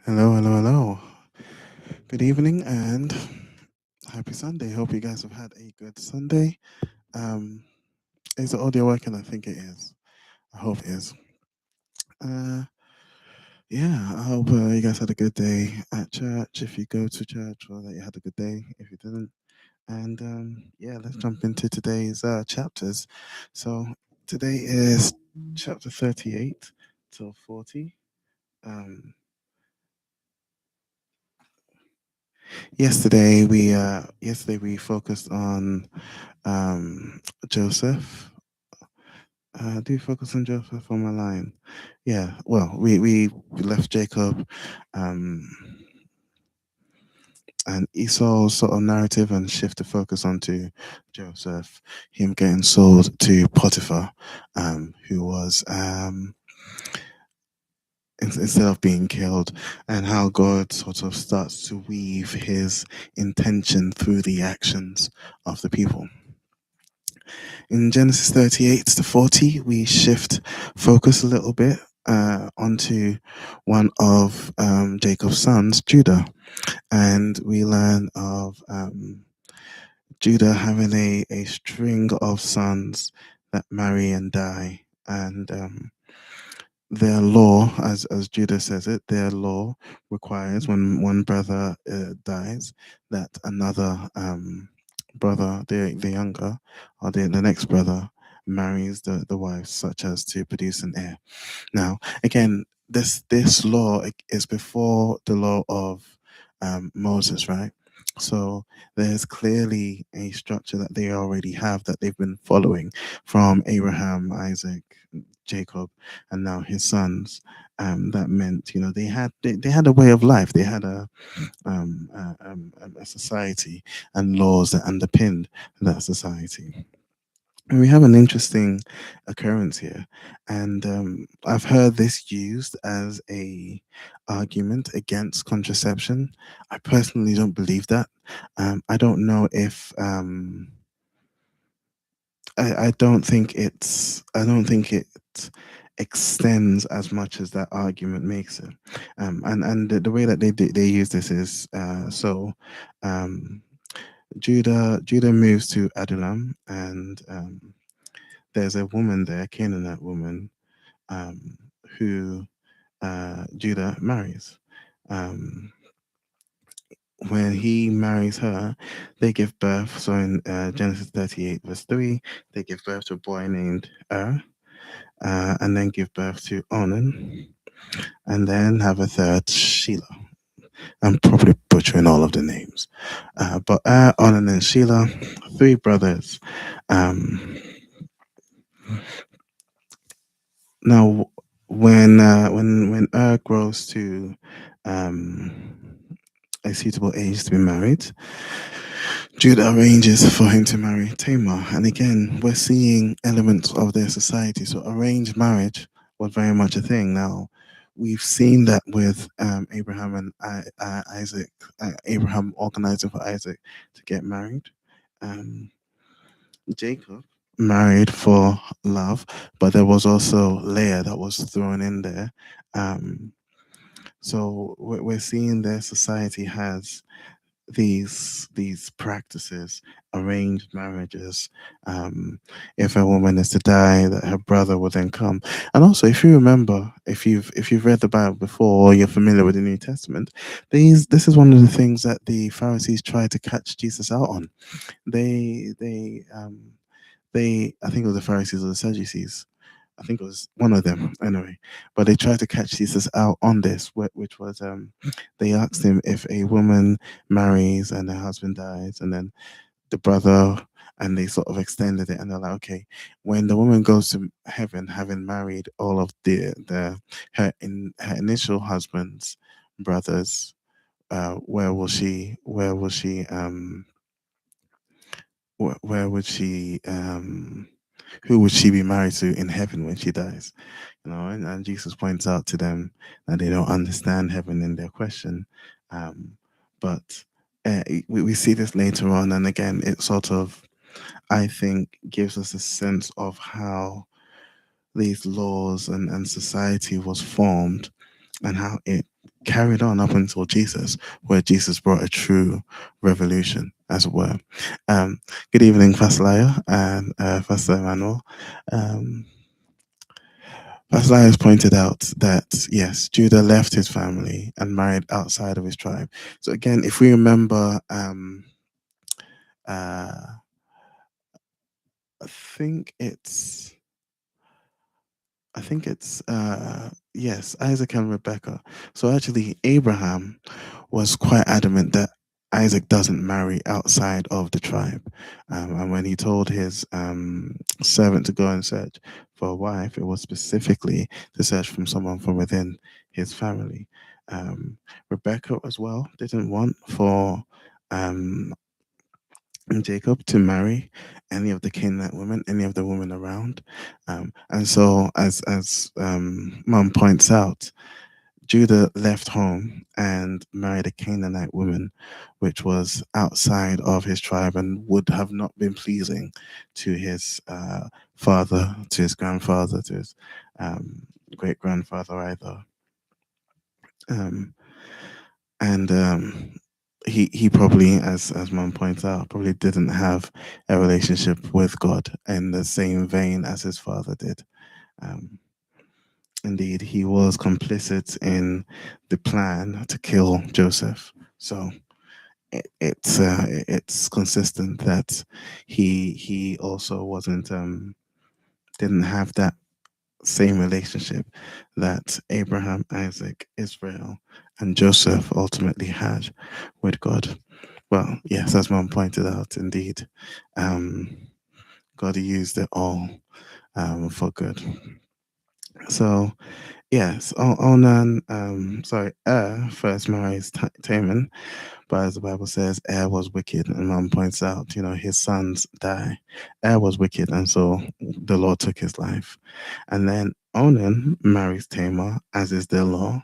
Hello, hello, hello. Good evening and happy Sunday. Hope you guys have had a good Sunday. Um, is the audio working? I think it is. I hope it is. Uh, yeah, I hope you guys had a good day at church. If you go to church, well, that you had a good day. If you didn't, and yeah, let's jump into today's chapters. So today is chapter 38 till 40. Um, yesterday we focused on Joseph. Do you focus on Joseph on my line? Yeah. Well, we left Jacob, um, and Esau's sort of narrative and shift the focus onto Joseph, him getting sold to Potiphar, who was instead of being killed, and how God sort of starts to weave His intention through the actions of the people. In Genesis 38 to 40, we shift focus a little bit onto one of Jacob's sons, Judah, and we learn of Judah having a string of sons that marry and die. And their law, as Judah says it, their law requires when one brother dies that another brother, the younger, or the next brother, marries the wife, such as to produce an heir. Now, again, this law is before the law of Moses, right? So there's clearly a structure that they already have that they've been following from Abraham, Isaac, Jacob, and now his sons. That meant, they had a way of life. They had a society and laws that underpinned that society. And we have an interesting occurrence here, and I've heard this used as a argument against contraception. I personally don't believe that. I don't know if I don't think it extends as much as that argument makes it. And the way that they use this is um, Judah moves to Adullam, and there's a woman there, Canaanite woman, um, who Judah marries. Um, when he marries her, they give birth. So in Genesis 38, verse 3, they give birth to a boy named and then give birth to Onan, and then have a third, Sheila. I'm probably butchering all of the names. But Onan and Sheila, three brothers. Um, Now, when grows to um, a suitable age to be married, Judah arranges for him to marry Tamar. And again, we're seeing elements of their society. So arranged marriage was very much a thing. Now, we've seen that with Abraham and Isaac. Abraham organizing for Isaac to get married. Um, Jacob married for love, but there was also Leah that was thrown in there. Um, so we're seeing their society has these practices, arranged marriages. If a woman is to die, that her brother will then come. And also, if you remember, if you've read the Bible before or you're familiar with the New Testament, this is one of the things that the Pharisees tried to catch Jesus out on. They I think it was the Pharisees or the Sadducees. I think it was one of them anyway. But they tried to catch Jesus out on this, which was they asked him if a woman marries and her husband dies, and then the brother, and they sort of extended it, and they're like, okay, when the woman goes to heaven, having married all of her initial husband's brothers, where would she who would she be married to in heaven when she dies? And Jesus points out to them that they don't understand heaven in their question. But we see this later on, and again, it sort of, I think, gives us a sense of how these laws and society was formed and how it carried on up until Jesus, where Jesus brought a true revolution, as it were. Um, Good evening, Pastor Laya and Pastor Emmanuel. Um, Pastor Laya has pointed out that, yes, Judah left his family and married outside of his tribe. So, again, if we remember, uh, I think it's I think it's yes, Isaac and Rebecca. So actually Abraham was quite adamant that Isaac doesn't marry outside of the tribe. And when he told his servant to go and search for a wife, it was specifically to search from someone from within his family. Um, Rebecca as well didn't want for um, Jacob to marry any of the Canaanite women, any of the women around. And so, as Mum points out, Judah left home and married a Canaanite woman, which was outside of his tribe and would have not been pleasing to his father, to his grandfather, to his great grandfather either. Um, and he probably, as Mum points out, probably didn't have a relationship with God in the same vein as his father did. Um, Indeed, he was complicit in the plan to kill Joseph. So it's consistent that he also wasn't didn't have that same relationship that Abraham, Isaac, Israel, and Joseph ultimately had with God. Well, yes, as Mom pointed out, indeed, um, God used it all for good. So, yes, Onan, first marries Taman, but as the Bible says, was wicked, and Mom points out, his sons die. Was wicked, and so the Lord took his life. And then Onan marries Tamar, as is their law.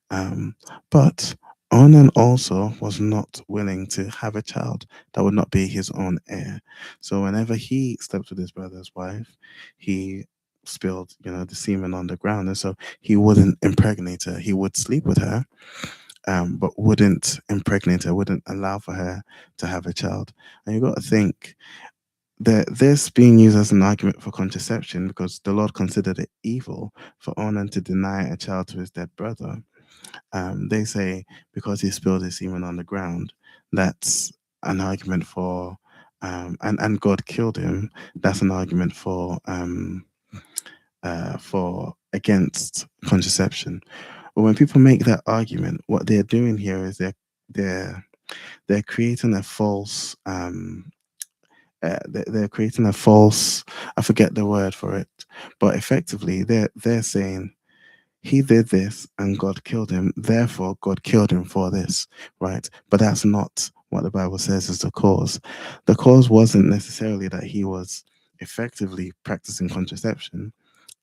Um, but Onan also was not willing to have a child that would not be his own heir. So whenever he slept with his brother's wife, he spilled, the semen on the ground. And so he wouldn't impregnate her. He would sleep with her, but wouldn't impregnate her, wouldn't allow for her to have a child. And you got to think that this being used as an argument for contraception because the Lord considered it evil for Onan to deny a child to his dead brother. They say because he spilled his semen on the ground, that's an argument for, and God killed him. That's an argument for against contraception. But when people make that argument, what they're doing here is they're they're creating a false they're creating a false, I forget the word for it, but effectively they're saying he did this and God killed him, therefore God killed him for this, right? But that's not what the Bible says is the cause. The cause wasn't necessarily that he was effectively practicing contraception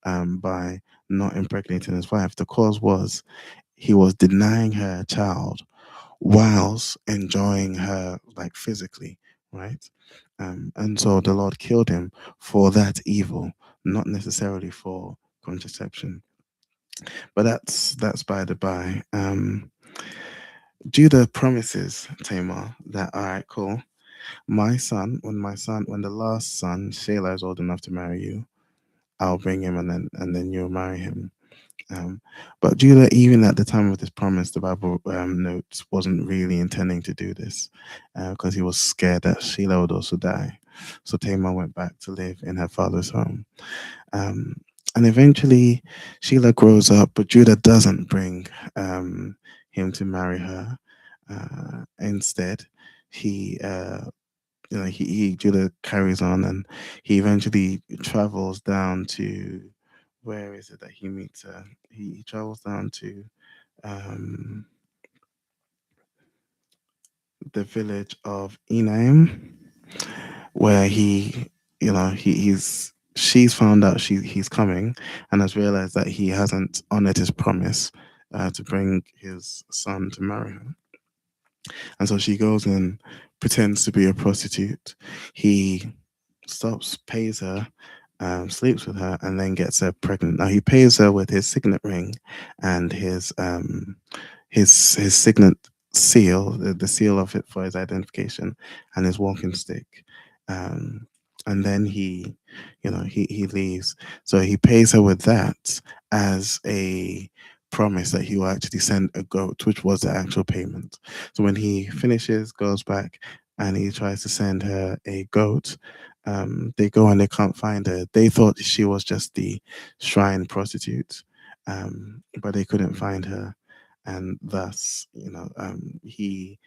by not impregnating his wife. The cause was he was denying her a child whilst enjoying her like physically, right? And so the Lord killed him for that evil, not necessarily for contraception. But that's by the by. Judah promises Tamar that, all right, cool. When the last son Shelah is old enough to marry you, I'll bring him and then you'll marry him. Um, but Judah, even at the time of this promise, the Bible notes wasn't really intending to do this because he was scared that Sheila would also die. So Tamar went back to live in her father's home. Um, and eventually, Sheila grows up, but Judah doesn't bring him to marry her. Instead, he Judah carries on and he eventually travels down to, where is it that he meets her? He travels down to um, the village of Enaim, where she's found out he's coming and has realized that he hasn't honored his promise to bring his son to marry her. And so she goes and pretends to be a prostitute. He stops, pays her, sleeps with her, and then gets her pregnant. Now he pays her with his signet ring and his signet seal, the seal of it for his identification, and his walking stick. Um, and then he leaves. So he pays her with that as a promise that he will actually send a goat, which was the actual payment. So when he finishes, goes back, and he tries to send her a goat. They go and they can't find her. They thought she was just the shrine prostitute, but they couldn't find her, and thus, he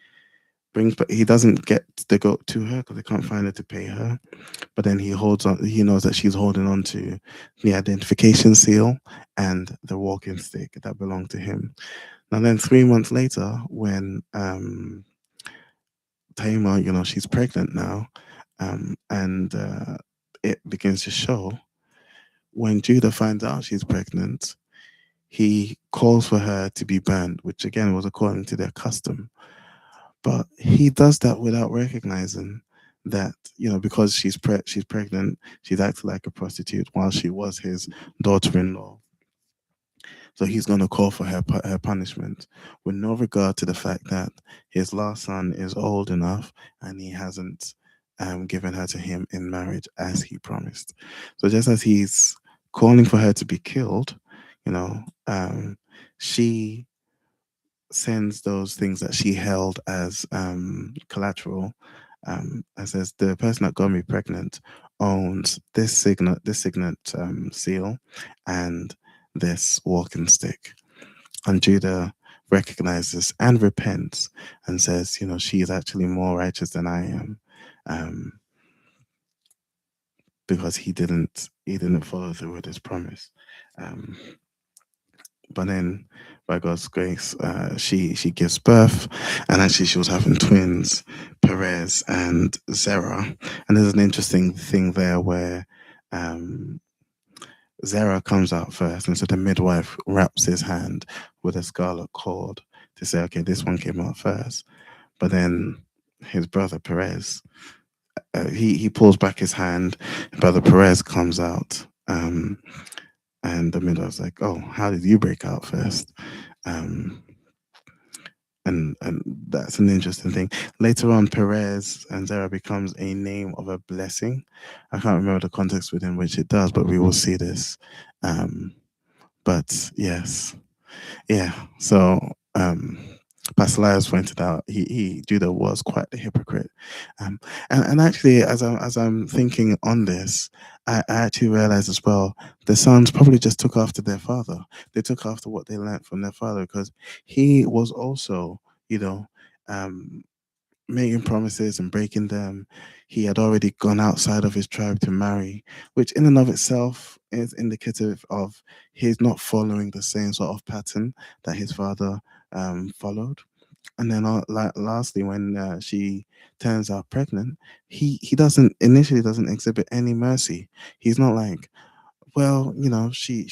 brings, but he doesn't get the goat to her because they can't find her to pay her. But then he holds on. He knows that she's holding on to the identification seal and the walking stick that belonged to him. Now, then 3 months later, when Tamar, she's pregnant now, and it begins to show. When Judah finds out she's pregnant, he calls for her to be burned, which again was according to their custom. But he does that without recognizing that, because she's pregnant, she's acting like a prostitute while she was his daughter-in-law. So he's going to call for her punishment with no regard to the fact that his last son is old enough and he hasn't given her to him in marriage as he promised. So just as he's calling for her to be killed, she sends those things that she held as collateral, and says the person that got me pregnant owns this signet seal and this walking stick. And Judah recognizes and repents and says, she is actually more righteous than I am, um, because he didn't follow through with his promise. Um, but then, by God's grace, she gives birth, and actually she was having twins, Perez and Zerah. And there's an interesting thing there where um, Zerah comes out first, and so the midwife wraps his hand with a scarlet cord to say, okay, this one came out first. But then his brother Perez, he pulls back his hand, brother Perez comes out. And the midwife's like, oh, how did you break out first? Um, and that's an interesting thing. Later on, Perez and Zara becomes a name of a blessing. I can't remember the context within which it does, but we will see this. But yes, yeah. So Pastor Lyles pointed out he Judah was quite the hypocrite. Um, and actually, as I'm thinking on this, I actually realized as well the sons probably just took after their father. They took after what they learned from their father, because he was also, you know, um, making promises and breaking them. He had already gone outside of his tribe to marry, which in and of itself is indicative of his not following the same sort of pattern that his father followed. And then, lastly, when she turns out pregnant, he doesn't exhibit any mercy. He's not like, well, she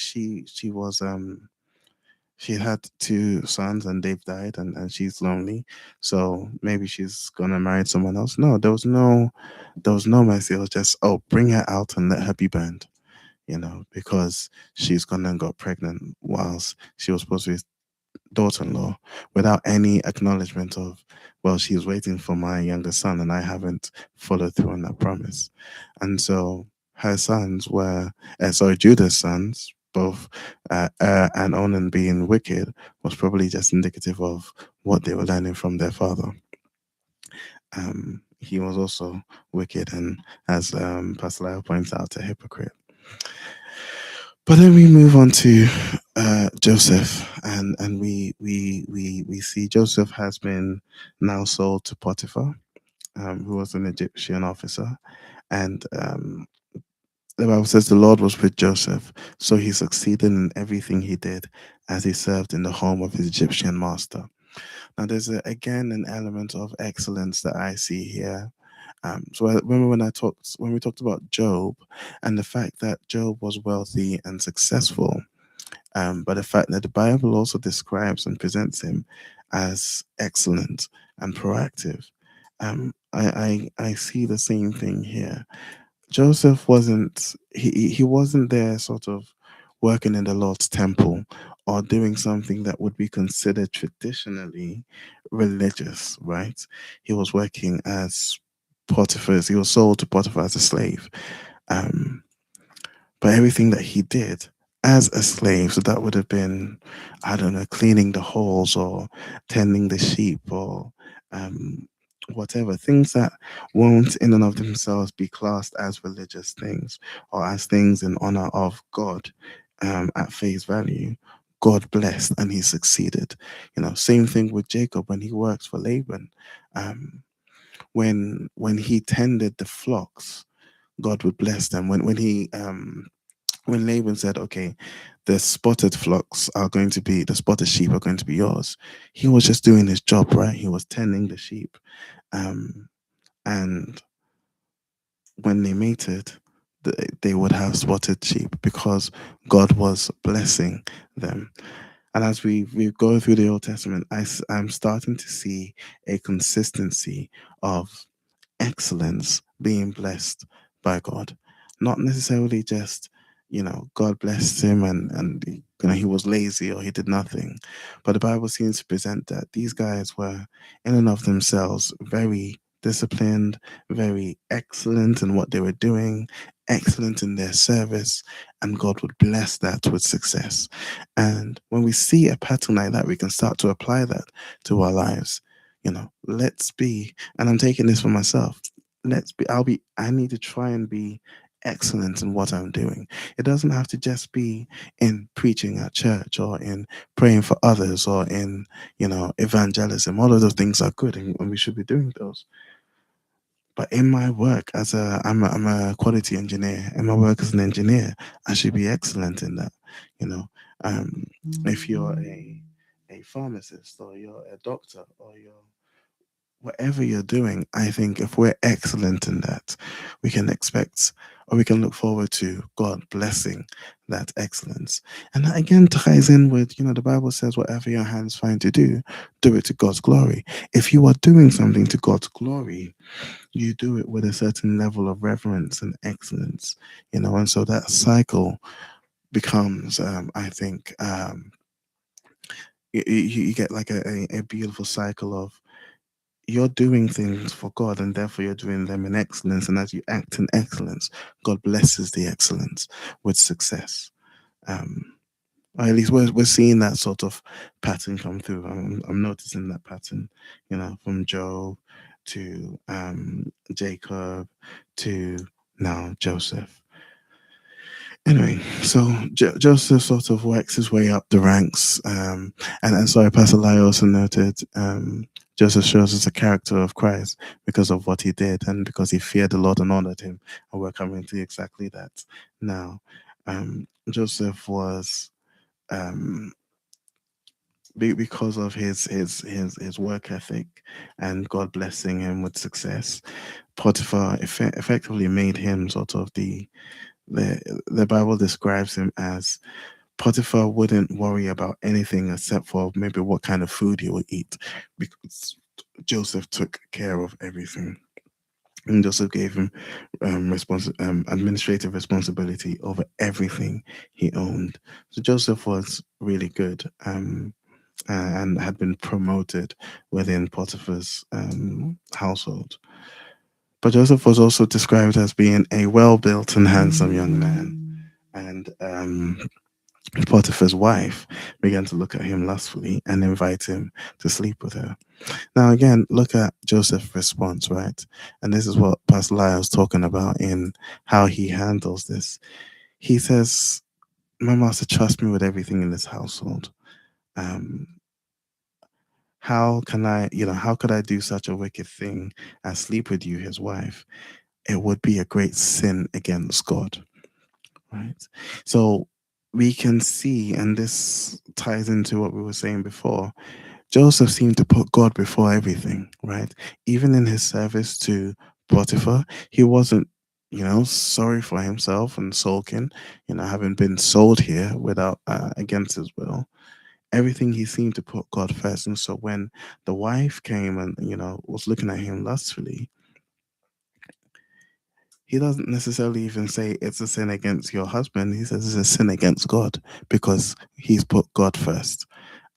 was she had two sons and they've died, and she's lonely, so maybe she's gonna marry someone else. No, there was no mercy. It was just, oh, bring her out and let her be burned, because she's gone and got pregnant whilst she was supposed to be daughter-in-law, without any acknowledgement of, well, she was waiting for my younger son and I haven't followed through on that promise. And so her sons were, sorry, Judah's sons, both and Onan being wicked, was probably just indicative of what they were learning from their father. He was also wicked, and as Pastor Lyle points out, a hypocrite. But then we move on to Joseph, and we see Joseph has been now sold to Potiphar, who was an Egyptian officer, and the Bible says the Lord was with Joseph, so he succeeded in everything he did as he served in the home of his Egyptian master. Now, there's again an element of excellence that I see here. So I remember when we talked about Job and the fact that Job was wealthy and successful, but the fact that the Bible also describes and presents him as excellent and proactive. I see the same thing here. Joseph wasn't there sort of working in the Lord's temple or doing something that would be considered traditionally religious, right? He was working as Potiphar's, he was sold to Potiphar as a slave. Um, but everything that he did as a slave, so that would have been, I don't know, cleaning the halls or tending the sheep or um, whatever, things that won't in and of themselves be classed as religious things or as things in honor of God at face value. God blessed and he succeeded. Same thing with Jacob when he works for Laban. Um, when he tended the flocks, God would bless them. When Laban said, "Okay, the spotted flocks are going to be the spotted sheep are going to be yours," he was just doing his job, right? He was tending the sheep, um, and when they mated, they would have spotted sheep because God was blessing them. And as we go through the Old Testament, I'm starting to see a consistency of excellence being blessed by God. Not necessarily just, God blessed him and he was lazy or he did nothing. But the Bible seems to present that these guys were in and of themselves very disciplined, very excellent in what they were doing, excellent in their service, and God would bless that with success. And when we see a pattern like that, we can start to apply that to our lives. Let's be, and I'm taking this for myself. I need to try and be excellent in what I'm doing. It doesn't have to just be in preaching at church or in praying for others or in, evangelism. All of those things are good and we should be doing those. But in my work I'm a quality engineer. In my work as an engineer, I should be excellent in that. You know, um, if you're a pharmacist or you're a doctor or you're whatever you're doing, I think if we're excellent in that, we can expect or we can look forward to God blessing that excellence. And that again ties in with, the Bible says, whatever your hands find to do it to God's glory. If you are doing something to God's glory, you do it with a certain level of reverence and excellence, and so that cycle becomes, I think, you get like a beautiful cycle of you're doing things for God and therefore you're doing them in excellence. And as you act in excellence, God blesses the excellence with success. Um, or at least we're seeing that sort of pattern come through. I'm noticing that pattern, from Job to Jacob to now Joseph. Anyway, so Joseph sort of works his way up the ranks, and sorry, Pastor Lai also noted Joseph shows us a character of Christ because of what he did and because he feared the Lord and honored him, and we're coming to exactly that now. Joseph was um, because of his work ethic and God blessing him with success. Potiphar effectively made him sort of the Bible describes him as Potiphar wouldn't worry about anything except for maybe what kind of food he would eat because Joseph took care of everything. And Joseph gave him administrative responsibility over everything he owned. So Joseph was really good and had been promoted within Potiphar's household. But Joseph was also described as being a well built and handsome young man. And Potiphar's wife began to look at him lustfully and invite him to sleep with her. Now, again, look at Joseph's response, right? And this is what Pastor Lai was talking about in how he handles this. He says, "My master trusts me with everything in this household. Um, how could I do such a wicked thing as sleep with you, his wife? It would be a great sin against God." Right? So we can see, and this ties into what we were saying before, Joseph seemed to put God before everything, right? Even in his service to Potiphar, he wasn't, sorry for himself and sulking, having been sold here without, against his will. Everything he seemed to put God first. And so when the wife came and, was looking at him lustfully, he doesn't necessarily even say it's a sin against your husband. He says it's a sin against God because he's put God first.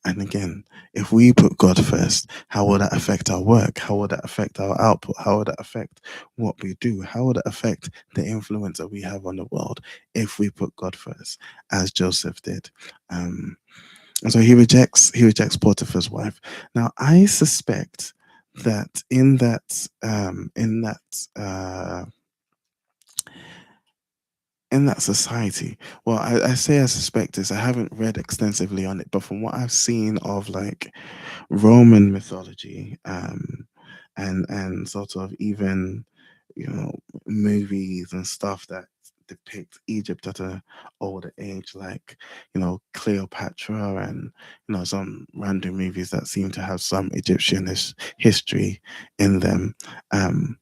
And again, if we put God first, how will that affect our work? How will that affect our output? How will that affect what we do? How will that affect the influence that we have on the world if we put God first, as Joseph did? Um, and so he rejects Potiphar's wife. Now I suspect that in that society, well, I say I suspect this. I haven't read extensively on it, but from what I've seen of like Roman mythology, and sort of even, you know, movies and stuff that depict Egypt at a older age, like, you know, Cleopatra, and, you know, some random movies that seem to have some Egyptian history in them. Um,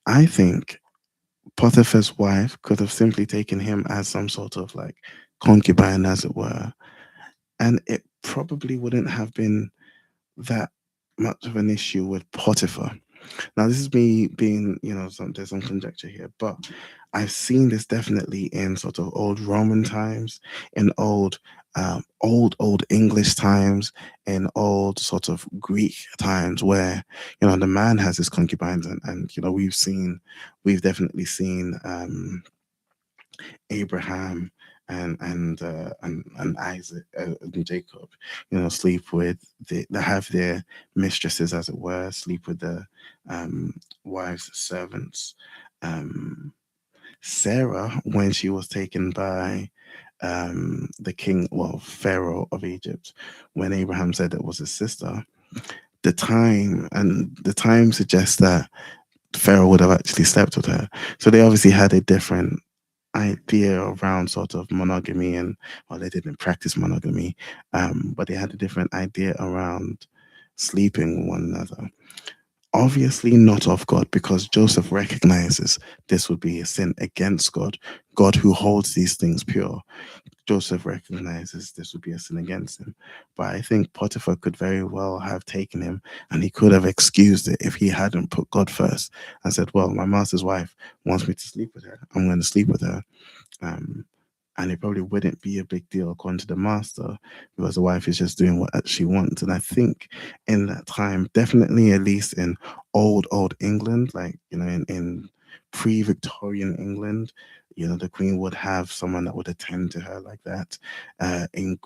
I think Potiphar's wife could have simply taken him as some sort of like concubine, as it were, and it probably wouldn't have been that much of an issue with Potiphar. Now, this is me being, you know, there's some conjecture here, but I've seen this definitely in sort of old Roman times, in old English times, in old sort of Greek times, where, you know, the man has his concubines, and you know, we've definitely seen Abraham and Isaac and Jacob, you know, sleep with they have their mistresses, as it were, sleep with the wives' servants. Um, Sarah, when she was taken by the king, well, Pharaoh of Egypt, when Abraham said it was his sister, the time suggests that Pharaoh would have actually slept with her. So they obviously had a different idea around sort of monogamy, and well, they didn't practice monogamy, but they had a different idea around sleeping with one another. Obviously not of God, because Joseph recognizes this would be a sin against God, God who holds these things pure. Joseph recognizes this would be a sin against him. But I think Potiphar could very well have taken him, and he could have excused it if he hadn't put God first and said, well, my master's wife wants me to sleep with her. I'm going to sleep with her. Um, and it probably wouldn't be a big deal according to the master, because the wife is just doing what she wants. And I think in that time, definitely at least in old England, like, you know, in pre-Victorian England, you know, the queen would have someone that would attend to her like that. In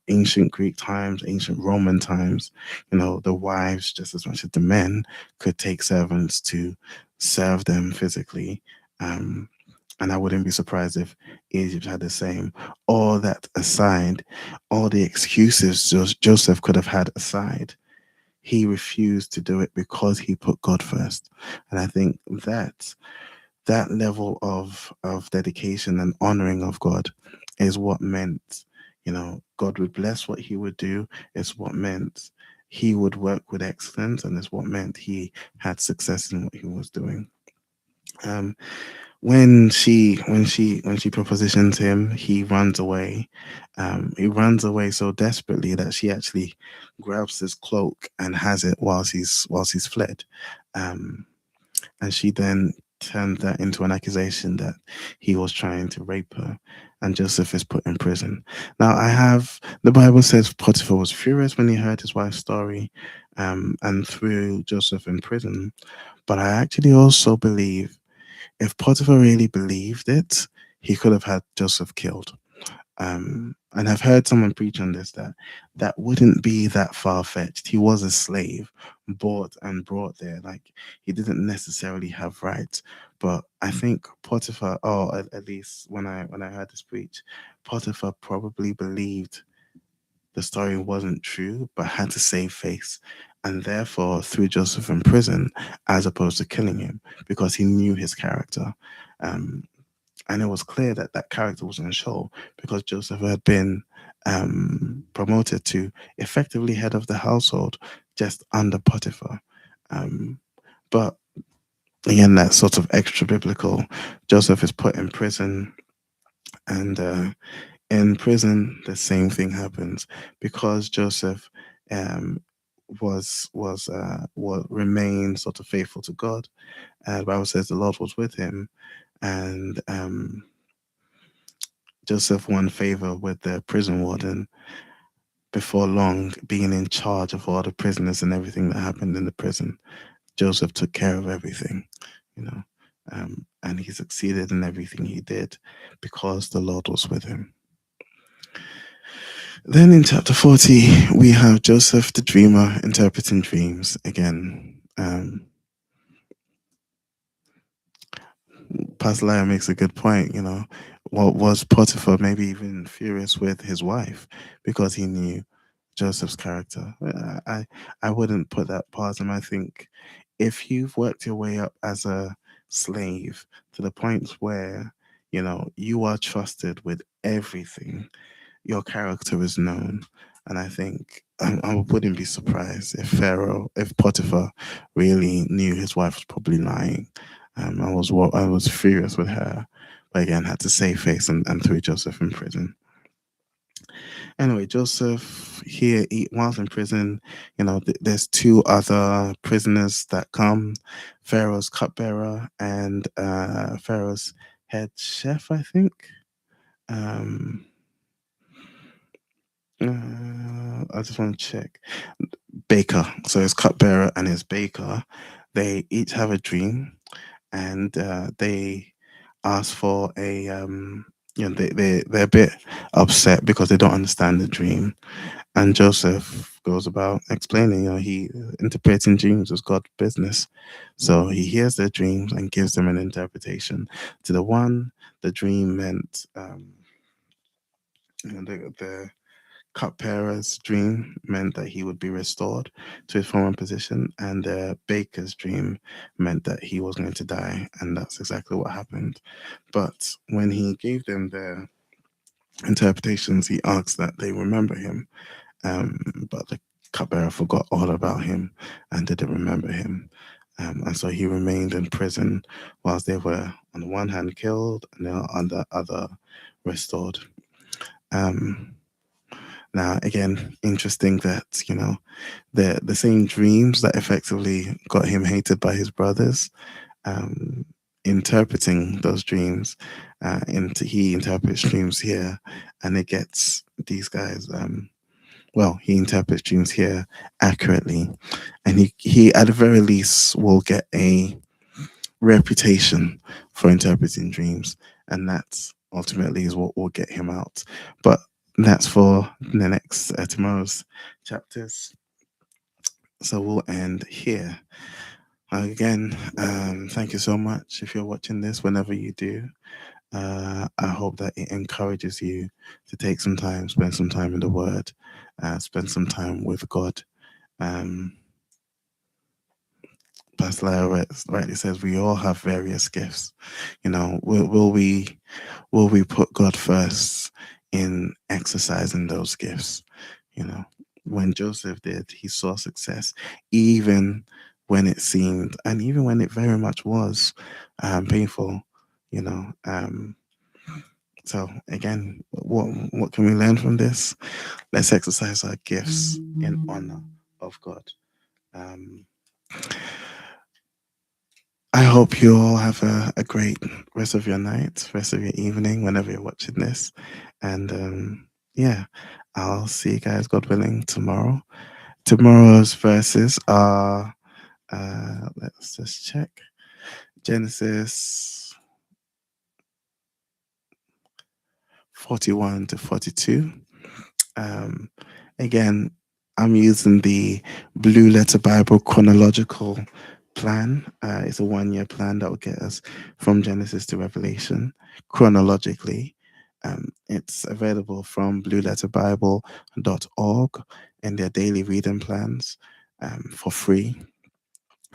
ancient Greek times, ancient Roman times, you know, the wives, just as much as the men, could take servants to serve them physically. Um, and I wouldn't be surprised if Egypt had the same. All that aside, all the excuses Joseph could have had aside, he refused to do it because he put God first. And I think that level of dedication and honoring of God is what meant, you know, God would bless what he would do. It's what meant he would work with excellence, and it's what meant he had success in what he was doing. Um, when she propositions him, he runs away. He runs away so desperately that she actually grabs his cloak and has it whilst he's fled. Um, and she then turned that into an accusation that he was trying to rape her, and Joseph is put in prison. Now, the Bible says Potiphar was furious when he heard his wife's story, and threw Joseph in prison. But I actually also believe if Potiphar really believed it, he could have had Joseph killed. And I've heard someone preach on this, that wouldn't be that far fetched. He was a slave, bought and brought there. Like, he didn't necessarily have rights. But I think Potiphar, or at least when I heard this preach, Potiphar probably believed the story wasn't true, but had to save face, and therefore threw Joseph in prison as opposed to killing him, because he knew his character. Um, and it was clear that that character was on show, because Joseph had been promoted to effectively head of the household just under Potiphar. Um, but again, that's sort of extra biblical. Joseph is put in prison, and in prison, the same thing happens, because Joseph um, what remained sort of faithful to God. The Bible says the Lord was with him, and Joseph won favor with the prison warden before long, being in charge of all the prisoners and everything that happened in the prison. Joseph took care of everything, you know, and he succeeded in everything he did because the Lord was with him. Then in chapter 40, we have Joseph the dreamer interpreting dreams again. Pastor Laya makes a good point, What was Potiphar maybe even furious with his wife because he knew Joseph's character? I wouldn't put that past him. I think if you've worked your way up as a slave to the point where, you are trusted with everything, your character is known. And I think I wouldn't be surprised if Potiphar really knew his wife was probably lying. I was furious with her, but again had to save face and threw Joseph in prison. Anyway, Joseph here, whilst in prison, there's two other prisoners that come, Pharaoh's cupbearer and Pharaoh's head chef, I think. Um, I just want to check. Baker. So his cupbearer and his baker, they each have a dream, and they ask for a they're a bit upset because they don't understand the dream. And Joseph goes about explaining, he interpreting dreams is God's business. So he hears their dreams and gives them an interpretation. To the one, the dream meant the cupbearer's dream meant that he would be restored to his former position, and the baker's dream meant that he was going to die, and that's exactly what happened. But when he gave them their interpretations, he asked that they remember him, but the cupbearer forgot all about him and didn't remember him. And so he remained in prison whilst they were, on the one hand, killed, and on the other, restored. Um, Now, again, interesting that the same dreams that effectively got him hated by his brothers, um, interpreting those dreams, he interprets dreams here, and it gets these guys. Well, he interprets dreams here accurately, and he at the very least will get a reputation for interpreting dreams, and that's ultimately is what will get him out. But that's for the next tomorrow's chapters. So we'll end here. Again, thank you so much if you're watching this. Whenever you do, I hope that it encourages you to take some time, spend some time in the Word, spend some time with God. Um, Pastor Lara rightly says we all have various gifts. Will we put God first in exercising those gifts? When Joseph did, he saw success, even when it seemed, and even when it very much was painful. You know. So again, what can we learn from this? Let's exercise our gifts in honor of God. I hope you all have a great rest of your night, rest of your evening, whenever you're watching this. And yeah, I'll see you guys, God willing, tomorrow. Tomorrow's verses are, let's just check, Genesis 41 to 42. Again, I'm using the Blue Letter Bible chronological plan. It's a 1-year plan that will get us from Genesis to Revelation chronologically. It's available from blueletterbible.org and their daily reading plans for free.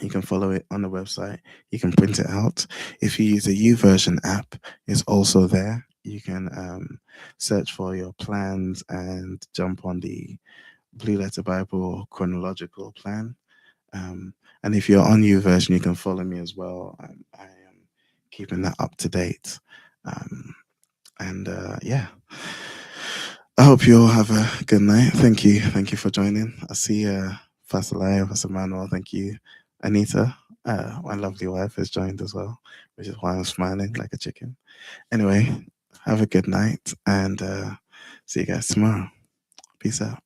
You can follow it on the website. You can print it out. If you use the YouVersion app, it's also there. You can search for your plans and jump on the Blue Letter Bible chronological plan. And if you're on YouVersion, you can follow me as well. I am keeping that up to date. And yeah, I hope you all have a good night. Thank you. Thank you for joining. I'll see you Pastor Lai, Pastor Manuel, thank you. Anita, my lovely wife, has joined as well, which is why I'm smiling like a chicken. Anyway, have a good night and see you guys tomorrow. Peace out.